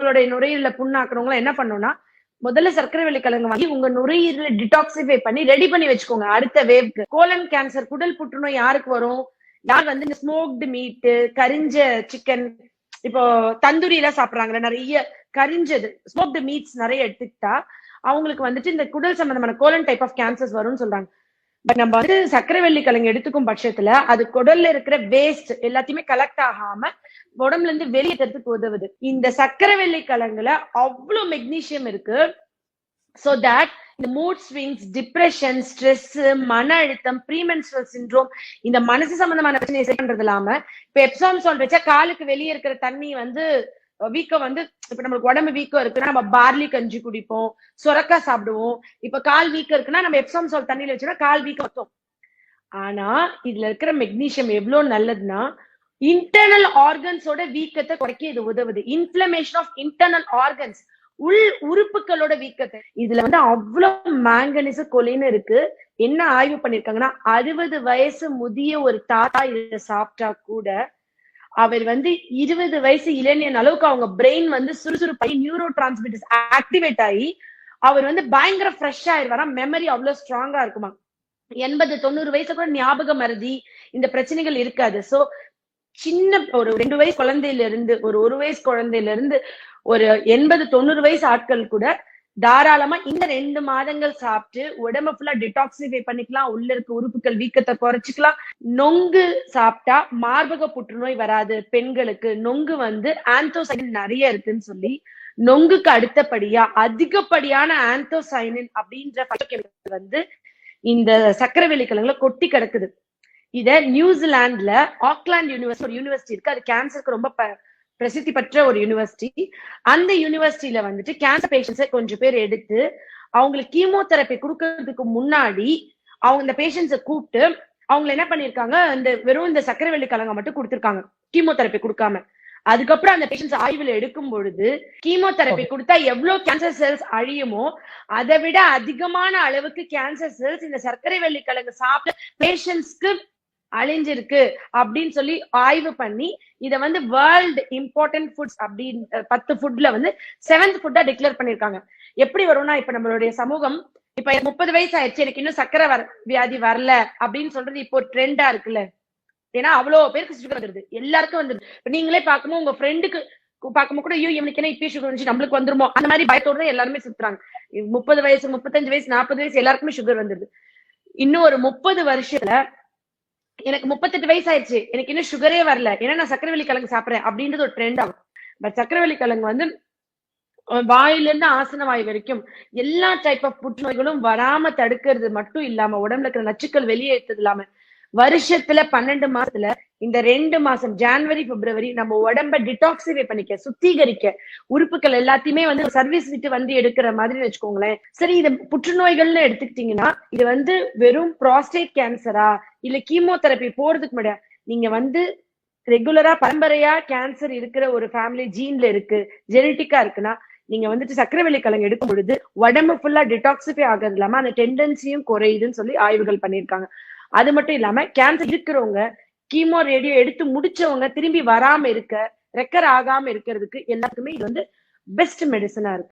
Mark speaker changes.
Speaker 1: உங்களுடைய நுரையீரல புண்ணாக்குறவங்க என்ன பண்ணணும்னா, முதல்ல சர்க்கரை வெள்ளிக்கிழங்கு வாங்கி உங்க நுரையீரல டிடாக்சிஃபை பண்ணி ரெடி பண்ணி வச்சுக்கோங்க அடுத்த வேவ்க்கு. கோலன் கேன்சர், குடல் புற்றுநோய் யாருக்கு வரும்? யார் வந்து இந்த ஸ்மோக்டு மீட், கரிஞ்ச சிக்கன், இப்போ தந்தூரி எல்லாம் சாப்பிடுறாங்க, நிறைய கரிஞ்சது ஸ்மோக்டு மீட்ஸ் நிறைய எடுத்துக்கிட்டா அவங்களுக்கு வந்துட்டு இந்த குடல் சம்பந்தமான கோலன் டைப் ஆஃப் கேன்சர்ஸ் வரும்னு சொல்றாங்க. பட் நம்ம வந்து சர்க்கரை வெள்ளிக்கிழங்கு எடுத்துக்கும் பட்சத்துல அது குடல்ல இருக்கிற வேஸ்ட் எல்லாத்தையுமே கலெக்ட் ஆகாம உடம்புல இருந்து வெளியேறதுக்கு உதவுது. இந்த சர்க்கரை வெள்ளிக்கிழங்குல அவ்வளவு மெக்னீசியம் இருக்கு. சோ தட் இந்த மூட் ஸ்விங்ஸ், டிப்ரெஷன், ஸ்ட்ரெஸ், மன அழுத்தம், ப்ரீமென்ஸ்ட்ரல் சிண்ட்ரோம், இந்த மனசு சம்பந்தமான பிரச்சனையை சரி பண்றது இல்லாம, இப்ப எப்சாம் சால்ட் வச்சா காலுக்கு வெளியே இருக்கிற தண்ணி வந்து வீக்கம் வந்து, இப்ப நம்மளுக்கு உடம்பு வீக்கம் இருக்குன்னா நம்ம பார்லி கஞ்சி குடிப்போம், சொரக்கா சாப்பிடுவோம். இப்ப கால் வீக்கம் இருக்குன்னா நம்ம எப்சாம் சால்ட் தண்ணியில வச்சோம்னா கால் வீக்கம் வரும். ஆனா இதுல இருக்கிற மெக்னீசியம் எவ்வளவு நல்லதுன்னா, இன்டர்னல் ஆர்கன்ஸோட வீக்கத்தை குறைக்க இது உதவுது. இன்ஃபிளமேஷன் ஆஃப் இன்டர்னல் ஆர்கன்ஸ், உள் உறுப்புகளோட வீக்கத்தை. இதுல வந்து அவ்வளவு மேங்கனீஸ் கொலின்னு இருக்கு. என்ன ஆய்வு பண்ணிருக்காங்கன்னா, 60 வயசு முதிய ஒரு தாத்தா இதை சாப்பிட்டா கூட அவர் வந்து 20 வயசு இளைஞன் அளவுக்கு அவங்க பிரெயின் வந்து சுறுசுறுப்பாகி நியூரோ டிரான்ஸ்மிட்டர்ஸ் ஆக்டிவேட் ஆகி அவர் வந்து பயங்கர ஃப்ரெஷ் ஆயிருவாராம். மெமரி அவ்வளவு ஸ்ட்ராங்கா இருக்குமா. 80-90 வயசு கூட ஞாபக மறதி இந்த பிரச்சனைகள் இருக்காது. சோ சின்ன ஒரு 2 வயசு குழந்தையில இருந்து ஒரு வயசு குழந்தையில இருந்து ஒரு 80-90 வயசு ஆட்கள் கூட தாராளமா இந்த 2 மாதங்கள் சாப்பிட்டு உடம்பு ஃபுல்லா டிடாக்சிஃபை பண்ணிக்கலாம், உள்ள இருக்க உறுப்புகள் வீக்கத்தை குறைச்சிக்கலாம். நொங்கு சாப்பிட்டா மார்பக புற்றுநோய் வராது. பெண்களுக்கு நொங்கு வந்து ஆந்தோசைனின் நிறைய இருக்குன்னு சொல்லி, நொங்குக்கு அடுத்தபடியா அதிகப்படியான ஆந்தோசைனின் அப்படின்ற வந்து இந்த சர்க்கரை வெள்ளிக்கிழங்குல கொட்டி கிடக்குது. இத நியூசிலாந்துல ஆக்லாந்து யூனிவர்சிட்டி ஒரு யூனிவர்சிட்டி இருக்கு. அது கேன்சருக்கு ரொம்ப பிரசித்தி பெற்ற ஒரு யூனிவர்சிட்டி. அந்த யூனிவர்சிட்டியில வந்துட்டு கேன்சர் பேஷண்ட்ஸை கொஞ்சம் பேர் எடுத்து அவங்களுக்கு கீமோதெரப்பி கொடுக்கறதுக்கு முன்னாடி அவங்க இந்த பேஷண்ட்ஸை கூப்பிட்டு அவங்க என்ன பண்ணிருக்காங்க, இந்த வெறும் இந்த சர்க்கரை வெள்ளிக்கிழங்க மட்டும் கொடுத்திருக்காங்க, கீமோதெரப்பி கொடுக்காம. அதுக்கப்புறம் அந்த பேஷண்ட்ஸ் ஆய்வுல எடுக்கும் பொழுது கீமோதெரப்பி கொடுத்தா எவ்வளவு கேன்சர் செல்ஸ் அழியுமோ அதை விட அதிகமான அளவுக்கு கேன்சர் செல்ஸ் இந்த சர்க்கரை வெள்ளிக்கிழங்கு சாப்பிட்ட பேஷண்ட்ஸ்க்கு அழிஞ்சிருக்கு அப்படின்னு சொல்லி ஆய்வு பண்ணி இத வந்து வேர்ல்ட் இம்பார்ட்டன்ட் ஃபுட்ஸ் அப்படின்னு 10 ஃபுட்ல வந்து 7th ஃபுட்டா டிக்ளேர் பண்ணிருக்காங்க. எப்படி வரும்னா, இப்ப நம்மளுடைய சமூகம் இப்ப 30 வயசு ஆயிடுச்சு, எனக்கு இன்னும் சர்க்கரை வியாதி வரல அப்படின்னு சொல்றது இப்போ ஒரு ட்ரெண்டா இருக்குல்ல. ஏன்னா அவ்வளவு பேருக்கு சுகர் வந்துருது, எல்லாருக்கும் வந்துருது. இப்ப நீங்களே பார்க்கும்போது உங்க ஃப்ரெண்டுக்கு பார்க்கும்போது கூட ஐயோ இவனுக்கு என்ன இப்பயே சுகர் வந்துச்சு நம்மளுக்கு வந்துருமோ அந்த மாதிரி பயத்தோட தான் எல்லாருமே சுத்துறாங்க. 30 வயசு 35 வயசு 40 வயசு எல்லாருக்குமே சுகர் வந்துருது. இன்னும் ஒரு 30 வருஷத்துல எனக்கு 38 வயசு ஆயிடுச்சு, எனக்கு இன்னும் சுகரே வரல, ஏன்னா நான் சர்க்கரை வெள்ளிக்கிழங்கு சாப்பிடுறேன் அப்படின்றது ஒரு ட்ரெண்ட் ஆகும். பட் சர்க்கரை வெள்ளிக்கிழங்கு வந்து வாயில இருந்து ஆசன வாய் வரைக்கும் எல்லா டைப் ஆஃப் புற்றுநோய்களும் வராம தடுக்கிறது மட்டும் இல்லாம, உடம்புல இருக்கிற நச்சுக்கள் வெளியேற்றது இல்லாம, வருஷத்துல 12 மாசத்துல இந்த 2 மாசம் ஜனவரி பிப்ரவரி நம்ம உடம்ப டிடாக்சிஃபை பண்ணிக்க, சுத்திகரிக்க, உறுப்புகள் எல்லாத்தையுமே வந்து சர்வீஸ் விட்டு வந்து எடுக்கிற மாதிரி வச்சுக்கோங்களேன். சரி, இது புற்றுநோய்கள்னு எடுத்துக்கிட்டீங்கன்னா இது வந்து வெறும் ப்ராஸ்டேட் கேன்சரா இல்ல கீமோதெரப்பி போறதுக்கு முன்னாடி நீங்க வந்து ரெகுலரா பரம்பரையா கேன்சர் இருக்கிற ஒரு ஃபேமிலி ஜீன்ல இருக்கு, ஜெனட்டிக்கா இருக்குன்னா நீங்க வந்துட்டு சர்க்கரை வெள்ளிக்கிழங்கு எடுக்கும் பொழுது உடம்பு ஃபுல்லா டிடாக்சிஃபை ஆகிறது இல்லாம அந்த டெண்டன்சியும் குறையுதுன்னு சொல்லி ஆய்வுகள் பண்ணிருக்காங்க. அது மட்டும் இல்லாம கேன்சர் இருக்கிறவங்க கீமோ ரேடியோ எடுத்து முடிச்சவங்க திரும்பி வராம இருக்க, ரெக்கர் ஆகாம இருக்கிறதுக்கு எல்லாத்துக்குமே இது வந்து பெஸ்ட் மெடிசனா இருக்கு.